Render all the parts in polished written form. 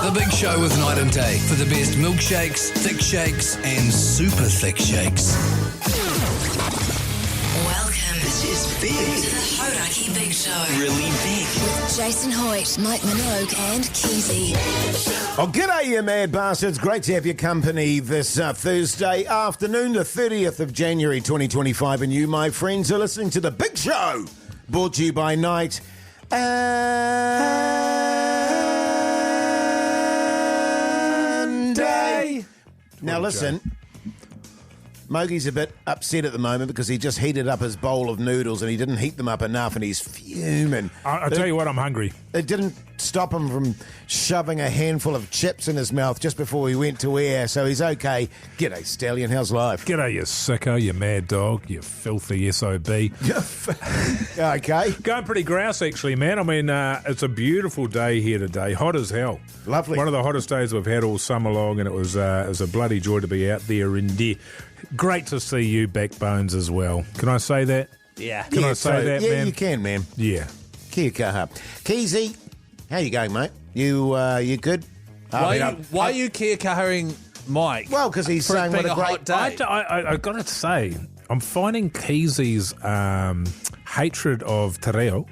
The Big Show with Night and Day for the best milkshakes, thick shakes, and super thick shakes. Welcome. This is big. To the Hauraki Big Show. Really big. With Jason Hoyte, Minogue, and Keyzie. Oh, g'day, you mad bastards. Great to have your company this Thursday afternoon, the 30th of January 2025. And you, my friends, are listening to The Big Show, brought to you by Night and Day. Now, listen. Mogey's a bit upset at the moment because he just heated up his bowl of noodles and he didn't heat them up enough and he's fuming. I'll tell you what, I'm hungry. It didn't stop him from shoving a handful of chips in his mouth just before we went to air, so he's okay. G'day, Stallion. How's life? G'day, you sicko, you mad dog, you filthy SOB. Okay. Going pretty grouse, actually, man. I mean, it's a beautiful day here today. Hot as hell. Lovely. One of the hottest days we've had all summer long, and it was a bloody joy to be out there. And great to see you, Backbones, as well. Can I say that? Yeah. Can I say that, yeah, man? you can, man. Yeah. Kia kaha. Keyzie, how you going, mate? You good? Why are you kia-kahaing Mike? Well, because he's for it saying what being a great hot day. I got to say, I'm finding Keizie's hatred of te reo,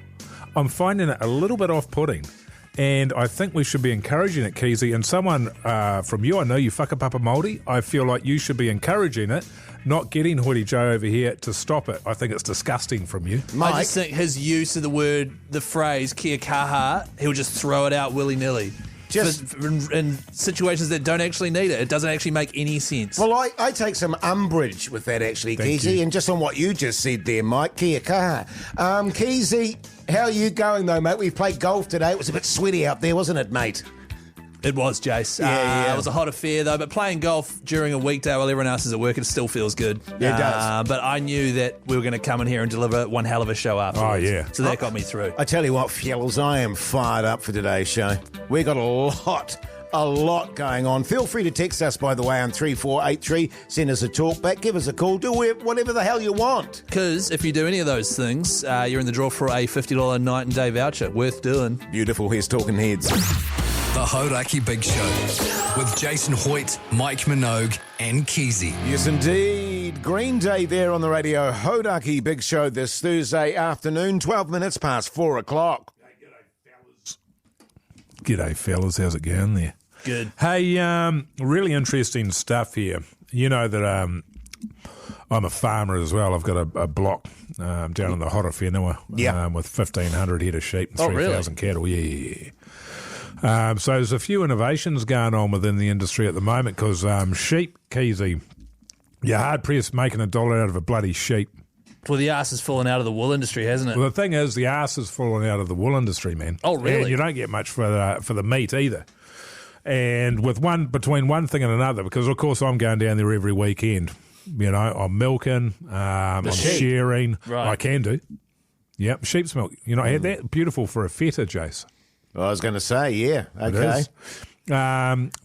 I'm finding it a little bit off-putting. And I think we should be encouraging it, Keyzie. And someone from you, I know you whakapapa Māori, I feel like you should be encouraging it, not getting Hoytey Joe over here to stop it. I think it's disgusting from you. Mike, I just think his use of the phrase kia kaha, he'll just throw it out willy-nilly. Just in situations that don't actually need it. It doesn't actually make any sense. well, I take some umbrage with that, actually, Thank Keyzie, you. and just on what you just said there, Mike. Kia kaha. Keyzie, how are you going, though, mate? We played golf today. It was a bit sweaty out there, wasn't it, mate? It was, Jase. Yeah. It was a hot affair, though. But playing golf during a weekday while everyone else is at work, it still feels good. Yeah, it does. But I knew that we were going to come in here and deliver one hell of a show afterwards. Oh, yeah. So that got me through. I tell you what, fellas, I am fired up for today's show. We got a lot going on. Feel free to text us, by the way, on 3483. Send us a talk back. Give us a call. Do whatever the hell you want. Because if you do any of those things, you're in the draw for a $50 night and day voucher. Worth doing. Beautiful. Here's Talking Heads. The Hauraki Big Show with Jason Hoyte, Mike Minogue, and Keyzie. Yes, indeed. Green Day there on the Radio Hauraki Big Show this Thursday afternoon, 12 minutes past 4 o'clock. G'day, fellas. How's it going there? Good. Hey, really interesting stuff here. You know that I'm a farmer as well. I've got a block down in the Horowhenua with 1,500 head of sheep and 3,000 cattle. Yeah. So there's a few innovations going on within the industry at the moment because sheep, Keyzie, you're hard-pressed making $1 out of a bloody sheep. Well, the arse has fallen out of the wool industry, hasn't it? Well, the thing is, the arse has fallen out of the wool industry, man. Oh, really? And you don't get much for the meat either. And between one thing and another, because of course I'm going down there every weekend. You know, I'm milking, I'm sheep. shearing. Right. I can do. Yep, sheep's milk. You know, I had that. Beautiful for a feta, Jase. I was going to say, yeah. It Okay. is.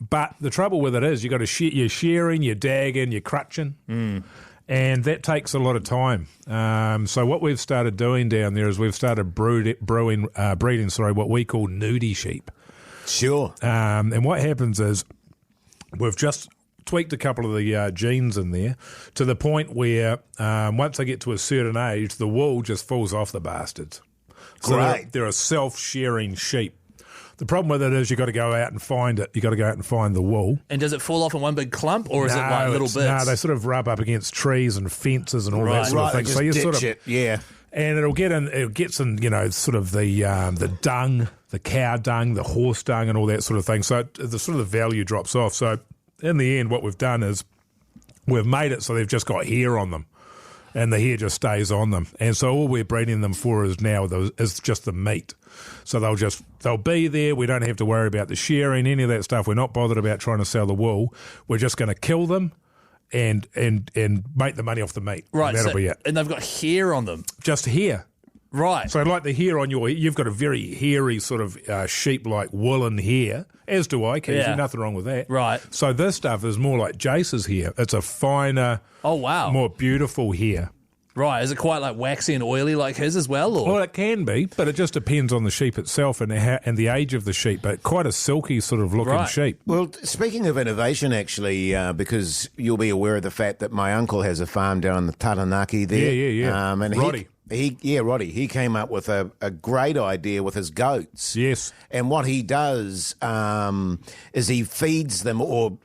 But the trouble with it is you've got to you're shearing, you're dagging, you're crutching. And that takes a lot of time. So what we've started doing down there is we've started breeding what we call nudie sheep. Sure. And what happens is we've just tweaked a couple of the genes in there to the point where once they get to a certain age, the wool just falls off the bastards. So Great. they're a self-shearing sheep. The problem with it is you've got to go out and find it. You've got to go out and find the wool. And does it fall off in one big clump, or is it like little bits? No, they sort of rub up against trees and fences and all that sort of thing. Just So you ditch sort of it, yeah. and it gets in, you know, sort of the dung, the cow dung, the horse dung, and all that sort of thing. So the sort of the value drops off. So in the end, what we've done is we've made it so they've just got hair on them, and the hair just stays on them. And so all we're breeding them for is just the meat. So they'll be there. We don't have to worry about the shearing, any of that stuff. We're not bothered about trying to sell the wool. We're just going to kill them and make the money off the meat. Right, And that'll be it. And they've got hair on them. Just hair. Right. So like the hair on you've got a very hairy sort of sheep-like woolen hair, as do I, Keyzie. Yeah. Nothing wrong with that. Right. So this stuff is more like Jase's hair. It's a finer, Oh, wow. more beautiful hair. Right, is it quite like waxy and oily like his as well? Or? Well, it can be, but it just depends on the sheep itself and the age of the sheep, but quite a silky sort of looking sheep. Well, speaking of innovation, actually, because you'll be aware of the fact that my uncle has a farm down in the Taranaki there. Yeah. And Roddy. Roddy. He came up with a great idea with his goats. Yes. And what he does is he feeds them or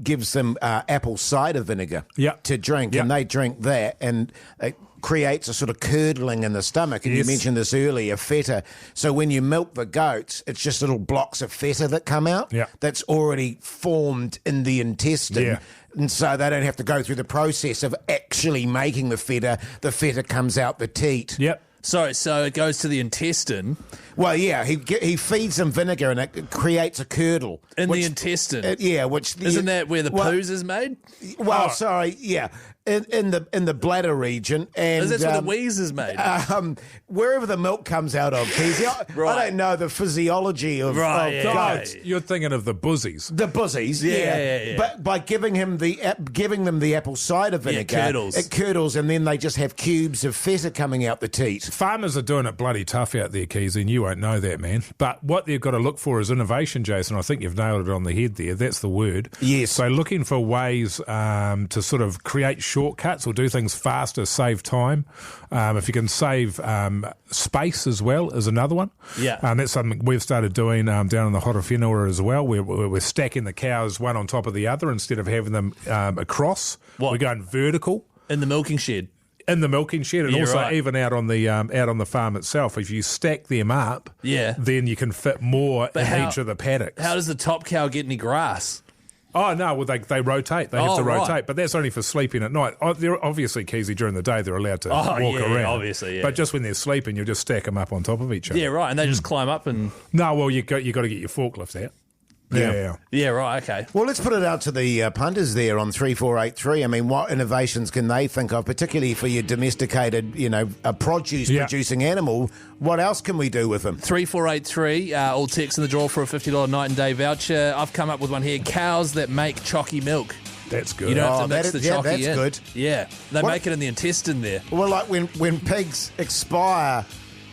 gives them apple cider vinegar to drink, and they drink that, and it creates a sort of curdling in the stomach. And you mentioned this earlier, feta. So when you milk the goats, it's just little blocks of feta that come out that's already formed in the intestine. Yeah. And so they don't have to go through the process of actually making the feta. The feta comes out the teat. Yep. So it goes to the intestine. Well, yeah, he feeds them vinegar and it creates a curdle. In the intestine? Which... Isn't that where the poos is made? Well, sorry, yeah. In the bladder region, and that's where the wheeze is made. Wherever the milk comes out of, Keyzie. I don't know the physiology of goats. You're thinking of the buzzies. The buzzies, yeah. But by giving them the apple cider vinegar, it curdles, and then they just have cubes of feta coming out the teat. Farmers are doing it bloody tough out there, Keyzie, and you won't know that, man. But what they've got to look for is innovation, Jason. I think you've nailed it on the head there. That's the word. Yes. So looking for ways to sort of create shortcuts or do things faster, save time. If you can save space as well is another one. Yeah. That's something we've started doing down in the Horowhenua as well. We're stacking the cows one on top of the other instead of having them across. What? We're going vertical. In the milking shed. In the milking shed, and also even out on the farm itself. If you stack them up, then you can fit more in each of the paddocks. How does the top cow get any grass? Oh, no, well, they rotate. They have to rotate, but that's only for sleeping at night. They're obviously, Keyzie, during the day, they're allowed to walk around. Obviously, yeah. But just when they're sleeping, you just stack them up on top of each other. Yeah, right, and they just climb up and... No, well, you got to get your forklift out. Yeah, right, okay. Well, let's put it out to the punters there on 3483. I mean, what innovations can they think of, particularly for your domesticated, a produce-producing animal? What else can we do with them? 3483, all text in the draw for a $50 night and day voucher. I've come up with one here, cows that make chalky milk. That's good. You don't have to mix the chalky in. That's good. Yeah, they make it in the intestine there. Well, like when pigs expire,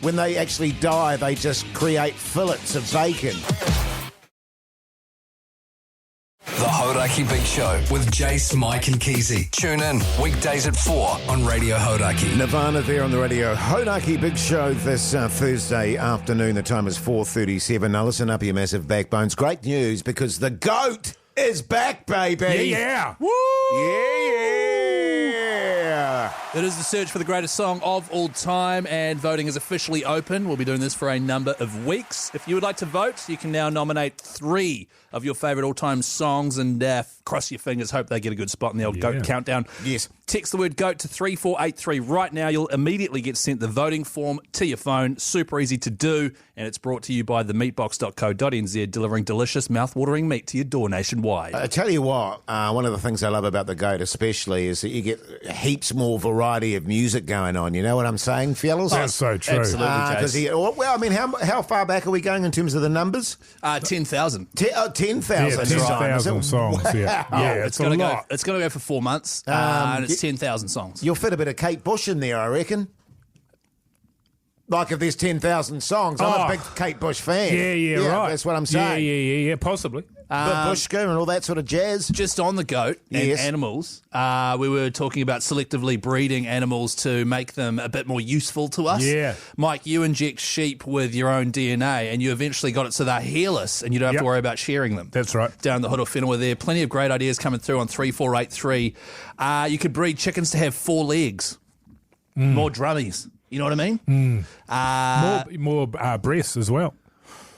when they actually die, they just create fillets of bacon. The Hauraki Big Show with Jase, Mike and Keyzie. Tune in weekdays at 4 on Radio Hauraki. Nirvana there on the Radio Hauraki Big Show this Thursday afternoon. The time is 4:37. Now listen up, you massive backbones. Great news because the goat is back, baby. Yeah. Woo! Yeah. It is the search for the greatest song of all time, and voting is officially open. We'll be doing this for a number of weeks. If you would like to vote, you can now nominate 3 of your favourite all-time songs and cross your fingers, hope they get a good spot in the old GOAT countdown. Yes. Text the word GOAT to 3483 right now. You'll immediately get sent the voting form to your phone. Super easy to do, and it's brought to you by themeatbox.co.nz, delivering delicious, mouth-watering meat to your door nationwide. I tell you what, one of the things I love about the GOAT especially is that you get heaps more variety of music going on. You know what I'm saying, fellas? That's so true. Absolutely, Jase. How far back are we going in terms of the numbers? 10,000. 10,000 songs. Yeah, it's going to go for 4 months, and it's 10,000 songs. You'll fit a bit of Kate Bush in there, I reckon. Like if there's 10,000 songs, I'm a big Kate Bush fan. Yeah, right. That's what I'm saying. Yeah, possibly. Bushka and all that sort of jazz. Just on the goat and animals, we were talking about selectively breeding animals to make them a bit more useful to us. Yeah. Mike, you inject sheep with your own DNA and you eventually got it so they're hairless and you don't have to worry about sharing them. That's right. Down the Horowhenua there. Plenty of great ideas coming through on 3483. You could breed chickens to have 4 legs. More drummies. You know what I mean? More breasts as well.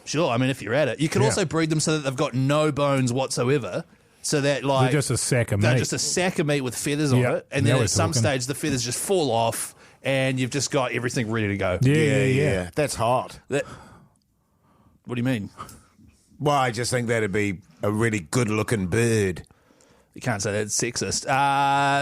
Sure, I mean, if you're at it. You can also breed them so that they've got no bones whatsoever. So that, like... They're just a sack of meat. They're just a sack of meat with feathers on it. And then at some stage, the feathers just fall off and you've just got everything ready to go. Yeah. That's hot. What do you mean? Well, I just think that'd be a really good-looking bird. You can't say that's sexist.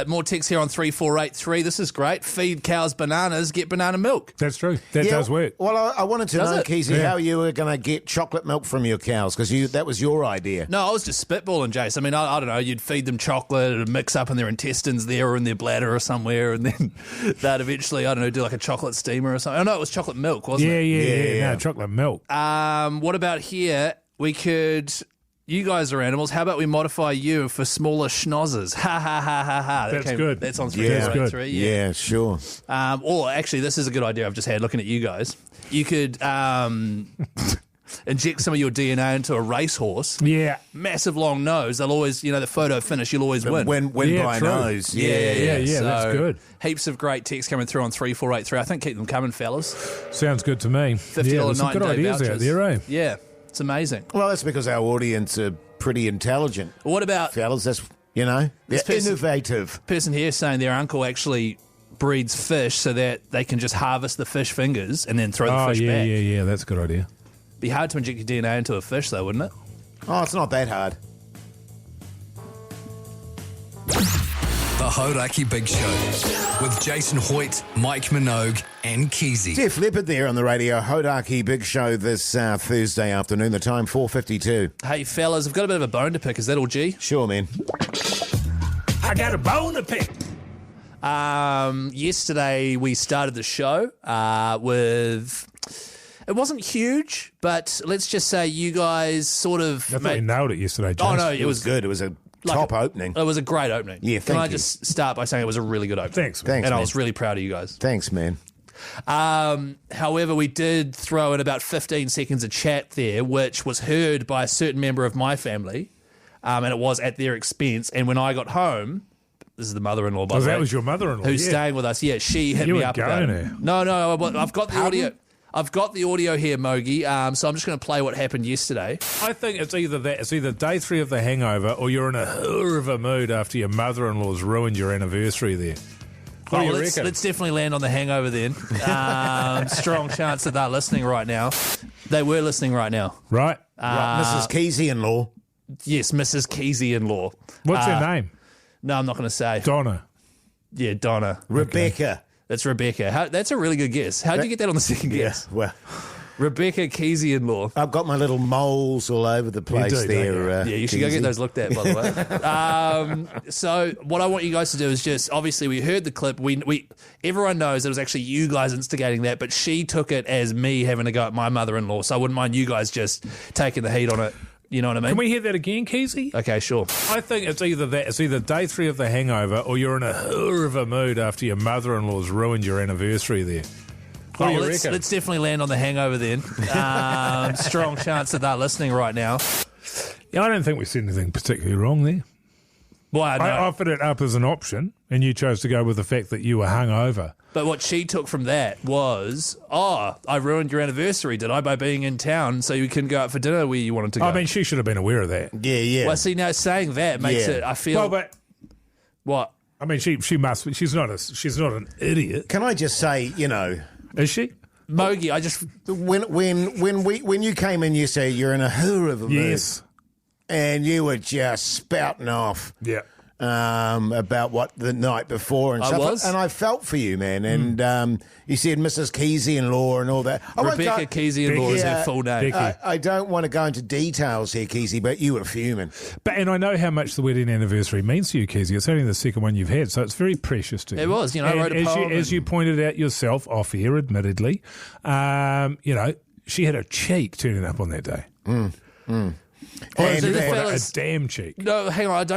More text here on 3483. This is great. Feed cows bananas, get banana milk. That's true. That does work. Well, I wanted to know, it? Keyzie, how you were going to get chocolate milk from your cows, because that was your idea. No, I was just spitballing, Jase. I mean, I don't know. You'd feed them chocolate, it'd mix up in their intestines there or in their bladder or somewhere, and then they'd eventually, I don't know, do like a chocolate steamer or something. Oh, no, it was chocolate milk, wasn't it? Yeah. No, chocolate milk. What about here? We could... You guys are animals. How about we modify you for smaller schnozzers? Ha, ha, ha, ha, ha. That's good. That's on 3. Yeah, sure. Or actually, this is a good idea I've just had looking at you guys. You could inject some of your DNA into a racehorse. Yeah. Massive long nose. They'll always, the photo finish, you'll always win. When by true. nose. Yeah, So, that's good. Heaps of great texts coming through on 3483. I think keep them coming, fellas. Sounds good to me. $50 there's some good night and day ideas vouchers. out there, eh? Yeah, it's amazing. Well, that's because our audience are pretty intelligent. What about... Fellas, that's, they're innovative. Person here saying their uncle actually breeds fish so that they can just harvest the fish fingers and then throw the fish back. Yeah, that's a good idea. Be hard to inject your DNA into a fish, though, wouldn't it? Oh, it's not that hard. The Hauraki Big Show with Jason Hoyte, Mike Minogue, and Keyzie. Def Leppard there on the Radio Hauraki Big Show this Thursday afternoon. The time 4:52. Hey, fellas, I've got a bit of a bone to pick. Is that all, G? Sure, man. I got a bone to pick. Yesterday, we started the show with... It wasn't huge, but let's just say you guys sort of... I thought you nailed it yesterday, Jason. Oh, no, It was good. It was a top opening. It was a great opening. Yeah, Can I thank you. just start by saying it was a really good opening? Thanks. Thanks, And I man. was really proud of you guys. Thanks, man. However, we did throw in about 15 seconds of chat there, which was heard by a certain member of my family, and it was at their expense. And when I got home, this is the mother-in-law, by the way. That was your mother-in-law, who's staying with us. Yeah, she hit You me were up about going it. there. No, I've got the audio. I've got the audio here, Mogey, so I'm just going to play what happened yesterday. I think it's either that. It's either day 3 of the hangover or you're in a hell of a mood after your mother-in-law's ruined your anniversary there. What do you reckon? Let's definitely land on the hangover then. Strong chance that they're listening right now. They were listening right now. Right? Mrs. Keyzie-in-law. Yes, Mrs. Keyzie-in-law. What's her name? No, I'm not going to say. Donna. Yeah, Donna. Rebecca. That's Rebecca. That's a really good guess. How did you get that on the second guess? Well, Rebecca Keyzie-in-law. I've got my little moles all over the place do, there. don't Yeah, you should go get those looked at, by the way. So what I want you guys to do is just, obviously we heard the clip. We everyone knows it was actually you guys instigating that, but she took it as me having to go at my mother-in-law. So I wouldn't mind you guys just taking the heat on it. You know what I mean? Can we hear that again, Keyzie? Okay, sure. I think it's either that. It's either day 3 of the hangover or you're in a hell of a mood after your mother-in-law's ruined your anniversary there. What do you let's reckon? definitely land on the hangover then. Strong chance that they're listening right now. Yeah, I don't think we said anything particularly wrong there. Well, I know. I offered it up as an option, and you chose to go with the fact that you were hungover. But what she took from that was, I ruined your anniversary, did I, by being in town so you couldn't go out for dinner where you wanted to go? I mean, she should have been aware of that. Yeah. Well, see, now saying that makes it, I feel... Well, but What? I mean, she must be. She's not an idiot, Can I just say, is she? Mogey, I just... when you came in, you say you're in a hell of a mood. Yes. And you were just spouting off. Yeah. About what the night before and I stuff. was? And I felt for you, man. And you said Mrs. Keyzie-in-law and all that. Rebecca Keyzie-in-law is her full name. Becky. I don't want to go into details here, Keyzie, but you were fuming. And I know how much the wedding anniversary means to you, Keyzie. It's only the second one you've had, so it's very precious to you. It was, I wrote a poem. As you pointed out yourself off air, admittedly, she had a cheek turning up on that day. And so the that- fellas- A damn cheek. No, hang on,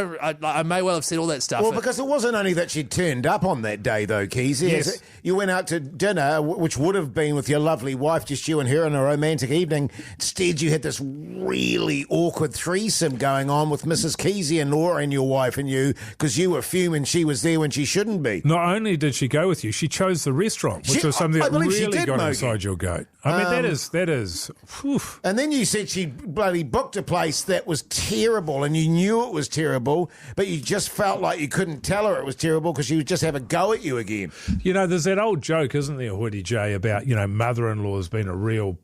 I may well have said all that stuff. well, because it wasn't only that she turned up on that day, though, Keyzie. Yes. You went out to dinner, which would have been with your lovely wife, just you and her on a romantic evening. Instead, you had this really awkward threesome going on with Mrs. Keyzie-in-law and your wife and you, because you were fuming she was there when she shouldn't be. Not only did she go with you, she chose the restaurant, which was something I that believe she really did, got Mogey. inside your goat. I mean, that is. Whew. And then you said she bloody booked a place that was terrible and you knew it was terrible, but you just felt like you couldn't tell her it was terrible because she would just have a go at you again. There's that old joke, isn't there, Hoytey J, about, mother-in-law's been a real,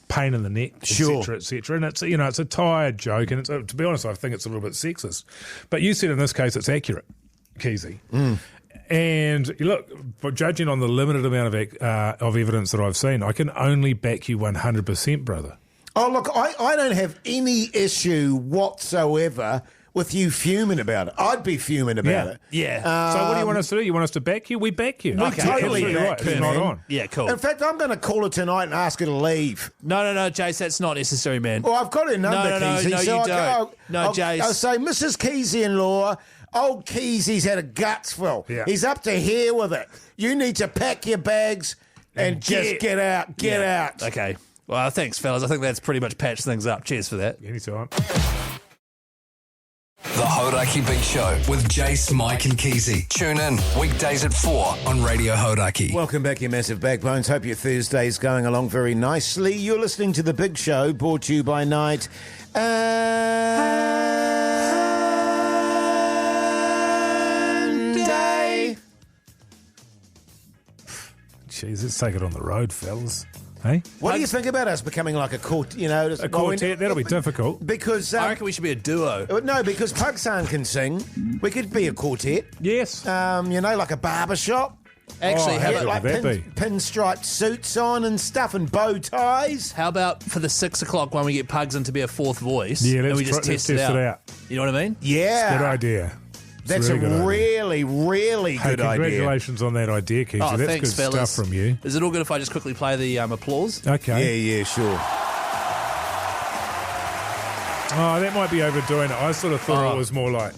pain in the neck, Sure. etc., etc. And it's it's a tired joke, and to be honest, I think it's a little bit sexist. But you said in this case it's accurate, Keyzie. And look, but judging on the limited amount of evidence that I've seen, I can only back you 100%, brother. Oh, look, I don't have any issue whatsoever with you fuming about it. I'd be fuming about it. Yeah. So what do you want us to do? You want us to back you? We back you. We totally Absolutely back right. you, It's not man. on. Yeah, cool. In fact, I'm going to call her tonight and ask her to leave. No, Jase, that's not necessary, man. Well, I've got her number, No, Keyzie. no, so you I'll don't. No, Jase. I'll say, Mrs. Keyzie-in-law, old Keyzie's had a gutsful. Yeah. He's up to here with it. You need to pack your bags and just get out. Get out. Okay. Well, thanks, fellas. I think that's pretty much patched things up. Cheers for that. Anytime. The Hauraki Big Show with Jase, Mike and Keyzie. Tune in weekdays at 4 on Radio Hauraki. Welcome back, you massive backbones. Hope your Thursday's going along very nicely. You're listening to The Big Show, brought to you by Night and Day. Jeez, let's take it on the road, fellas. Hey? What do you think about us becoming like a quartet? A quartet, that'll be difficult. Because I reckon we should be a duo. no, because Pug-San can sing. We could be a quartet. Yes. Like a barber shop. Actually, Oh, how how about, good would that be? Pinstriped suits on and stuff and bow ties. how about for the 6 o'clock when we get Pugs in to be a fourth voice? Yeah, and let's we just try- let's test it test out. it out. You know what I mean? Yeah. Good idea. It's That's a really good idea. really, really Hey, good idea. congratulations on that idea, Keyzie. Oh, That's thanks, good fellas. stuff from you. Is it all good if I just quickly play the applause? Okay. Yeah, sure. Oh, that might be overdoing it. I sort of thought it was more like...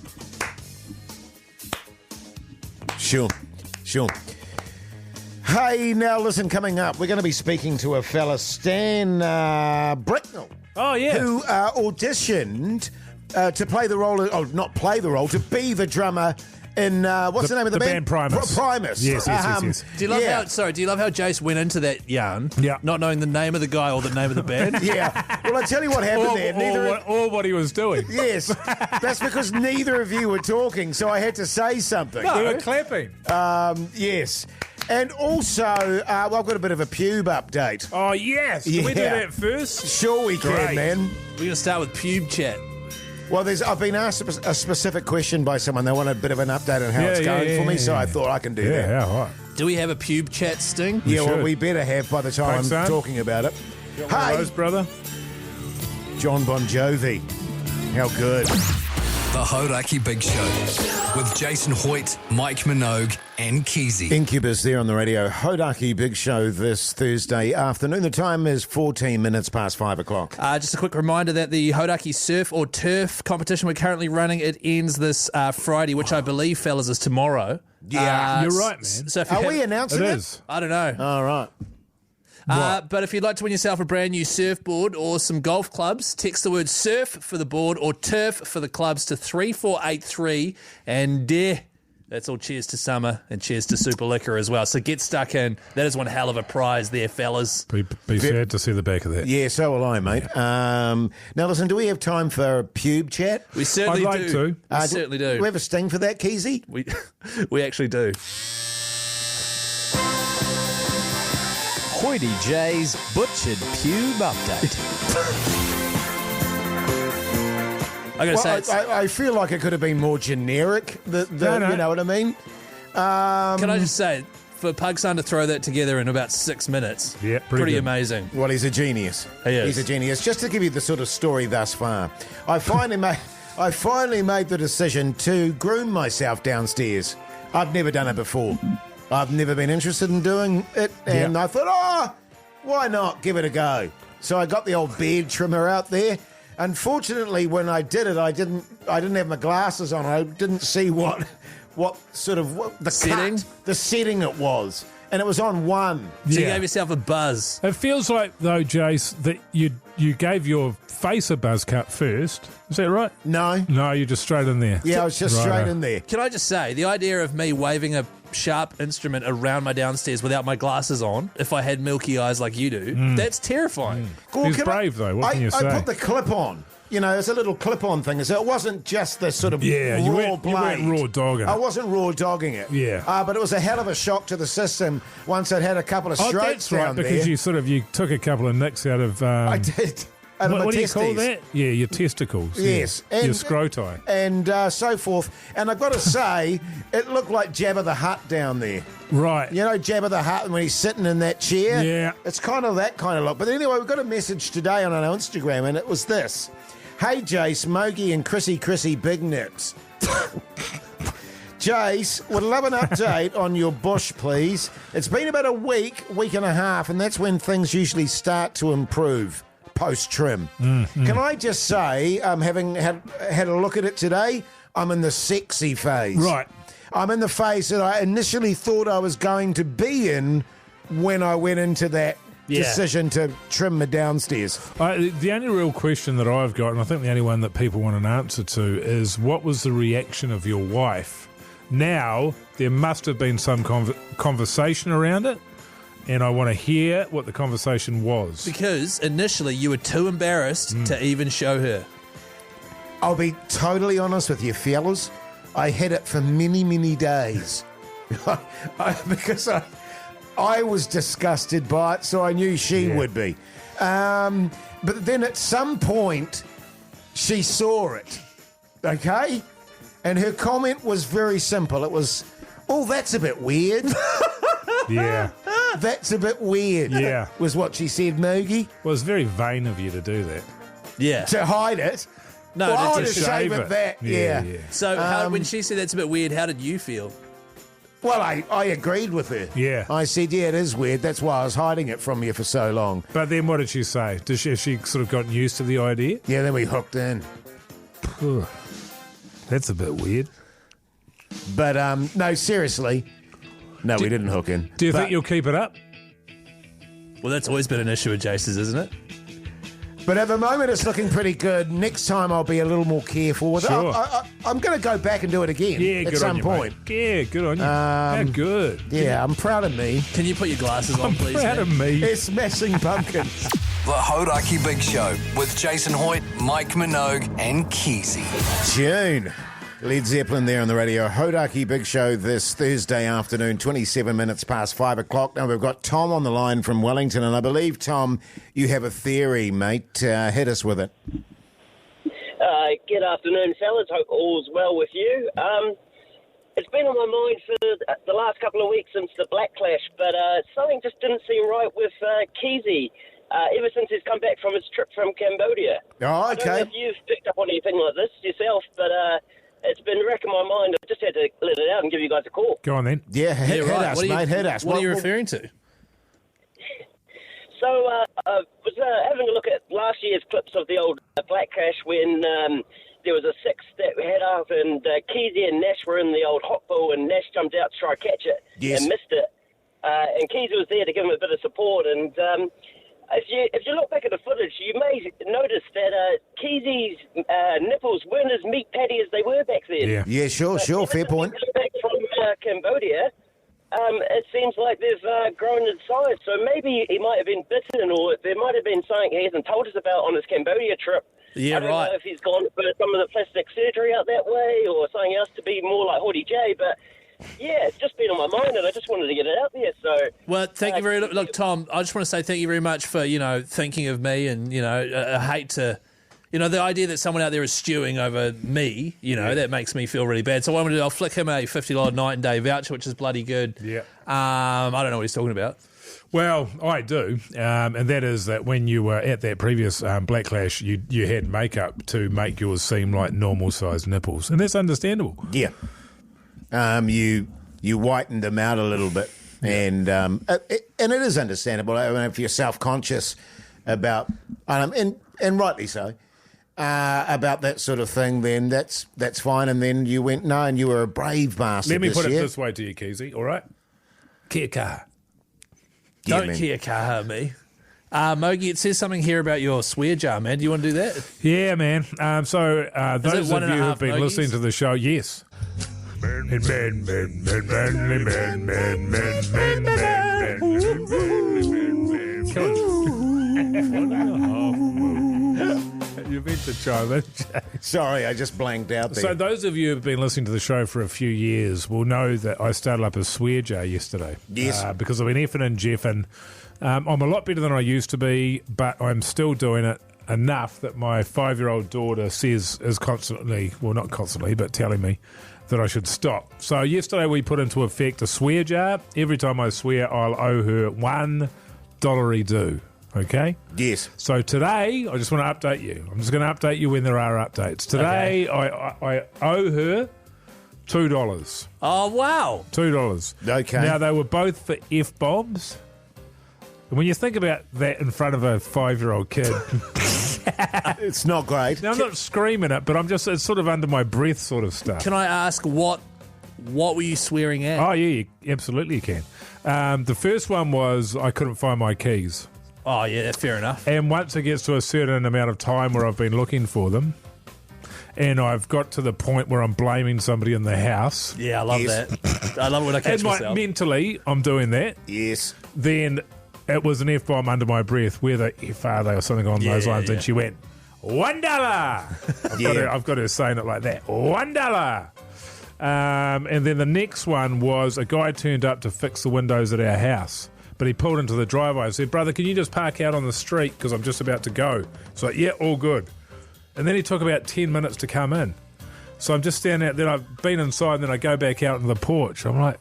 Sure. Hey, now listen, coming up, we're going to be speaking to a fella, Stan Bicknell, Oh, yeah. who auditioned to play the role, not play the role, to be the drummer in, what's the name of the band? Primus. Primus. Yes. Do you love do you love how Jase went into that yarn, not knowing the name of the guy or the name of the band? Yeah. Well, I tell you what happened there. or what he was doing. Yes. That's because neither of you were talking, so I had to say something. We were clapping. Yes. And also, I've got a bit of a Pube update. Oh, yes. Can we do Yeah. that first? Sure we can, Great. man. We're going to start with Pube chat. Well, I've been asked a specific question by someone. They want a bit of an update on how it's going for me, so I thought I can do that. Yeah, all right. Do we have a Pube chat sting? Yeah, well, should. we better have by the time Thanks, I'm son. talking about it. One of those, brother. John Bon Jovi. How good. The Hauraki Big Show with Jason Hoyte, Mike Minogue and Keyzie. Incubus there on the Radio Hauraki Big Show this Thursday afternoon. The time is 14 minutes past 5 o'clock. Just a quick reminder that the Hauraki Surf or Turf competition we're currently running, it ends this Friday, which I believe, fellas, is tomorrow. Yeah. You're right, man. So if Are you we announcing It it? is. I don't know. All right. But if you'd like to win yourself a brand new surfboard or some golf clubs, text the word surf for the board or turf for the clubs to 3483. And that's all cheers to summer and cheers to Super Liquor as well. So get stuck in. That is one hell of a prize there, fellas. Be sad to see the back of that. Yeah, so will I, mate. Now, listen, do we have time for a Pube chat? We certainly I'd like do. to. We certainly do. Do we have a sting for that, Keyzie? We actually do. Hoytey J's Butchered Pube Update. I gotta say, Well, I feel like it could have been more generic. No. You know what I mean? can I just say, for Pug-San to throw that together in about 6 minutes, Yeah, pretty pretty good. amazing. Well, he's a genius. He is. He's a genius. Just to give you the sort of story thus far, I finally made the decision to groom myself downstairs. I've never done it before. I've never been interested in doing it, and I thought, why not give it a go? So I got the old beard trimmer out there. Unfortunately, when I did it, I didn't have my glasses on. I didn't see what the setting it was, and it was on 1. So you gave yourself a buzz. It feels like, though, Jase, that you gave your face a buzz cut first. Is that right? No. No, you're just straight in there. Yeah, I was just Righto. straight in there. Can I just say, the idea of me waving a sharp instrument around my downstairs without my glasses on, if I had milky eyes like you do, that's terrifying. Well, He's can brave, though. What can you say? I put the clip on. it's a little clip-on thing. So it wasn't just the sort of raw blade. You went raw dogging it. I wasn't raw dogging it. Yeah. But it was a hell of a shock to the system once I'd had a couple of strokes that's right, down because there. you took a couple of nicks out of... I did. What do you call that? Yeah, your testicles. Yes. Yeah. Your scroti. And so forth. And I've got to say, it looked like Jabba the Hutt down there. Right. You know Jabba the Hutt when he's sitting in that chair? Yeah. It's kind of that kind of look. But anyway, we've got a message today on our Instagram, and it was this. Hey, Jase, Mogey and Chrissy Big Nips. Jase, would love an update on your bush, please. It's been about a week and a half, and that's when things usually start to improve post-trim. Can I just say, having had a look at it today, I'm in the sexy phase. Right. I'm in the phase that I initially thought I was going to be in when I went into that decision to trim my downstairs. The only real question that I've got, and I think the only one that people want an answer to, is what was the reaction of your wife? Now, there must have been some conversation around it, and I want to hear what the conversation was. Because initially you were too embarrassed to even show her. I'll be totally honest with you, fellas. I had it for many, many days. Because I was disgusted by it, so I knew she would be. But then at some point, she saw it, okay? And her comment was very simple. It was, oh, that's a bit weird. Yeah. That's a bit weird. Yeah. Was what she said, Mogey. Well, it's very vain of you to do that. Yeah. To hide it. No, well, I would to have shaved it that. Yeah. So when she said that's a bit weird, how did you feel? Well, I agreed with her. Yeah. I said, yeah, it is weird. That's why I was hiding it from you for so long. But then what did she say? Has she sort of gotten used to the idea? Yeah, then we hooked in. That's a bit weird. But, no, seriously. No, we didn't hook in. Do you think you'll keep it up? Well, that's always been an issue with Jase's, isn't it? But at the moment, it's looking pretty good. Next time, I'll be a little more careful with Sure. it. I'm going to go back and do it again Yeah, at good some on you, point. mate. Yeah, good on you. How good. Yeah, I'm proud of me. Can you put your glasses on, please? Proud man? of me. It's smashing pumpkins. The Hauraki Big Show with Jason Hoyte, Mike Minogue, and Keyzie. Tune. Led Zeppelin there on the Radio Hauraki Big Show this Thursday afternoon, 27 minutes past 5 o'clock. Now we've got Tom on the line from Wellington, and I believe, Tom, you have a theory, mate. Hit us with it. Good afternoon, fellas. Hope all's well with you. It's been on my mind for the last couple of weeks since the Black Clash, but something just didn't seem right with Keyzie ever since he's come back from his trip from Cambodia. Oh, I don't know okay. if you've picked up on anything like this yourself, but it's been wrecking my mind. I just had to let it out and give you guys a call. Go on then. Yeah, hit right. us, mate. Hit us. What are you referring to? So I was having a look at last year's clips of the old Black Clash when there was a six that we had up, and Keyzie and Nash were in the old hot bull, and Nash jumped out to try to catch it Yes. and missed it. And Keyzie was there to give him a bit of support. And if you look back at the footage, you may notice that Keyzie's nipples weren't as meat patty as they were back then. Yeah, sure, fair point. Back from Cambodia, it seems like they've grown in size. So maybe he might have been bitten, or there might have been something he hasn't told us about on his Cambodia trip. Yeah, I don't right. know if he's gone for some of the plastic surgery out that way or something else to be more like Hoytey J, but yeah, it's just been on my mind and I just wanted to get it out there. So, Well, thank you very much. Look, Tom, I just want to say thank you very much for, thinking of me, and, I hate to, the idea that someone out there is stewing over me, that makes me feel really bad. So what I'm going to do, I'll flick him a $50 night and day voucher, which is bloody good. Yeah. I don't know what he's talking about. Well, I do, and that is that when you were at that previous Black Clash, you had makeup to make yours seem like normal-sized nipples, and that's understandable. Yeah. You whitened them out a little bit, and it is understandable. I mean, if you're self-conscious about, and rightly so, about that sort of thing, then that's fine. And then you went, no, and you were a brave bastard. Let me put it year. this way to you, Keyzie, all right? Kia kaha. Yeah, Don't man. care, Kaha, me. Mogey, it says something here about your swear jar, man. Do you want to do that? Yeah, man. So those of you who have been 1.5 listening to the show, yes. You meant to chime in, Jay. Sorry, I just blanked out there. So those of you who have been listening to the show for a few years will know that I started up a swear jar yesterday. Yes. Because I've been effing and jeffing. I'm a lot better than I used to be, but I'm still doing it enough that my 5-year-old daughter is constantly, well, not constantly, but telling me that I should stop. So yesterday we put into effect a swear jar. Every time I swear, I'll owe her $1 due. Okay? Yes. So today, I just want to update you. I'm just going to update you when there are updates. Today, I owe her $2. Oh, wow. $2. Okay. Now, they were both for F-bombs. And when you think about that in front of a 5-year-old kid... It's not great. Now, I'm not screaming it, but it's sort of under my breath sort of stuff. Can I ask what were you swearing at? Oh, yeah, absolutely you can. The first one was I couldn't find my keys. Oh, yeah, fair enough. And once it gets to a certain amount of time where I've been looking for them, and I've got to the point where I'm blaming somebody in the house. Yeah, I love that. I love it when I catch myself. Mentally, I'm doing that. Yes. Then it was an F-bomb under my breath. Where the F are they or something along those lines. Yeah. And she went, $1. I've got her saying it like that. $1. And then the next one was a guy turned up to fix the windows at our house. But he pulled into the driveway and said, brother, can you just park out on the street because I'm just about to go? So like, yeah, all good. And then he took about 10 minutes to come in. So I'm just standing out. Then I've been inside and then I go back out on the porch. I'm like,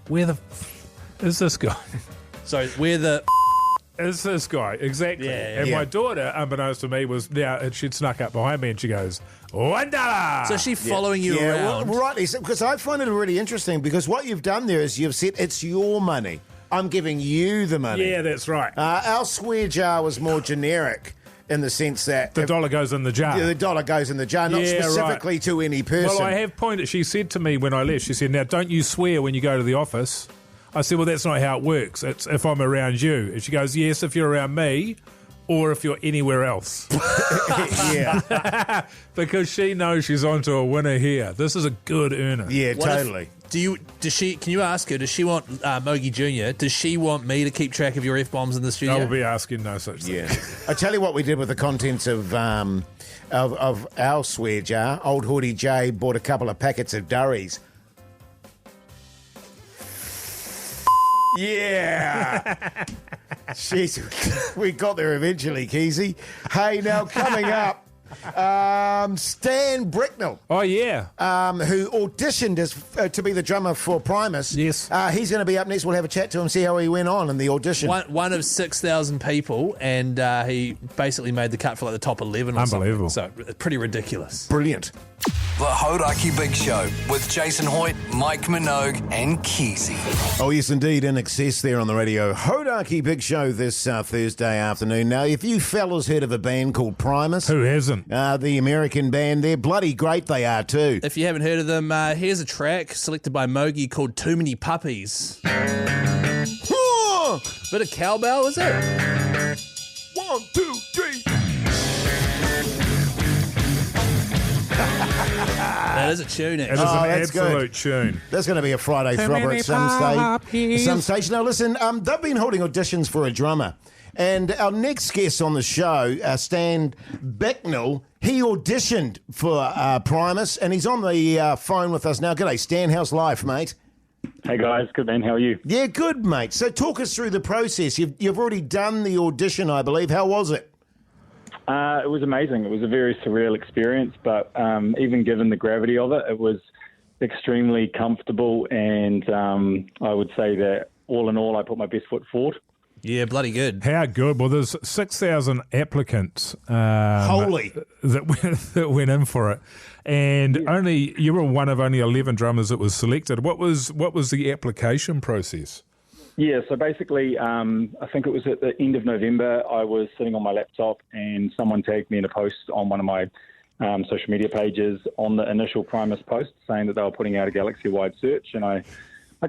where the is this guy? So where the is this guy? Exactly. Yeah, and my daughter, unbeknownst to me, she'd snuck up behind me and she goes, $1. So is she following you around? Well, rightly, because I find it really interesting because what you've done there is you've said it's your money. I'm giving you the money. Yeah, that's right. Our swear jar was more generic in the sense that... The dollar goes in the jar. Yeah, the dollar goes in the jar, not specifically to any person. Well, I have pointed... She said to me when I left, she said, now, don't you swear when you go to the office. I said, well, that's not how it works. It's if I'm around you. And she goes, yes, if you're around me or if you're anywhere else. Yeah. Because she knows she's onto a winner here. This is a good earner. Yeah, totally. Can you ask her, does she want Mogey Jr., does she want me to keep track of your F-bombs in the studio? I will be asking no such thing. Yeah. I tell you what we did with the contents of our swear jar. Old Hoytey J bought a couple of packets of durries. Yeah. Jeez, we got there eventually, Keyzie. Hey, now coming up, Stan Bicknell. Oh, yeah. Who auditioned to be the drummer for Primus. Yes. He's going to be up next. We'll have a chat to him, see how he went on in the audition. One of 6,000 people, and he basically made the cut for like the top 11 or Unbelievable. something. So pretty ridiculous. Brilliant. The Hauraki Big Show with Jason Hoyte, Mike Minogue, and Keyzie. Oh, yes, indeed. In excess there on the Radio Hauraki Big Show this Thursday afternoon. Now, if you fellas heard of a band called Primus... Who hasn't? The American band. They're bloody great, they are too. If you haven't heard of them, here's a track selected by Mogey called Too Many Puppies. Bit of cowbell, is it? 1, 2, 3. That is a tune, It is actually. an that's absolute good. tune. That's going to be a Friday throbber at some stage. Now, listen, they've been holding auditions for a drummer. And our next guest on the show, Stan Bicknell, he auditioned for Primus, and he's on the phone with us now. G'day, Stan. How's life, mate? Hey, guys. Good, man. How are you? Yeah, good, mate. So talk us through the process. You've already done the audition, I believe. How was it? It was amazing. It was a very surreal experience, but even given the gravity of it, it was extremely comfortable, and I would say that all in all, I put my best foot forward. Yeah, bloody good. How good? Well, there's 6,000 applicants Holy. that went in for it, and you were one of only 11 drummers that was selected. What was the application process? Yeah, so basically, I think it was at the end of November, I was sitting on my laptop and someone tagged me in a post on one of my social media pages on the initial Primus post saying that they were putting out a galaxy-wide search, and I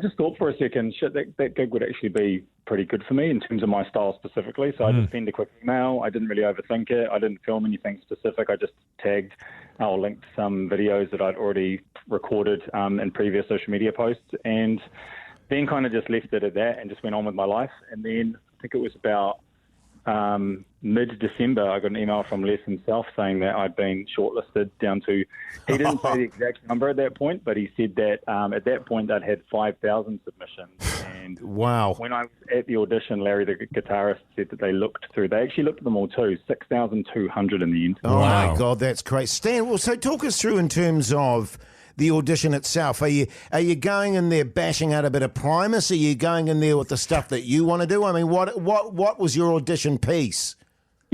just thought for a second, shit, that gig would actually be pretty good for me in terms of my style specifically. So I just penned a quick email. I didn't really overthink it. I didn't film anything specific. I just tagged or linked some videos that I'd already recorded in previous social media posts, and then kind of just left it at that and just went on with my life. And then I think it was about mid-December, I got an email from Les himself saying that I'd been shortlisted down to, he didn't say the exact number at that point, but he said that at that point they'd had 5,000 submissions. And wow. When I was at the audition, Larry, the guitarist, said that they actually looked at them all too, 6,200 in the end. Oh, my God, that's great. Stan, well, so talk us through in terms of the audition itself. Are you going in there bashing out a bit of Primus? Are you going in there with the stuff that you want to do? I mean, what was your audition piece?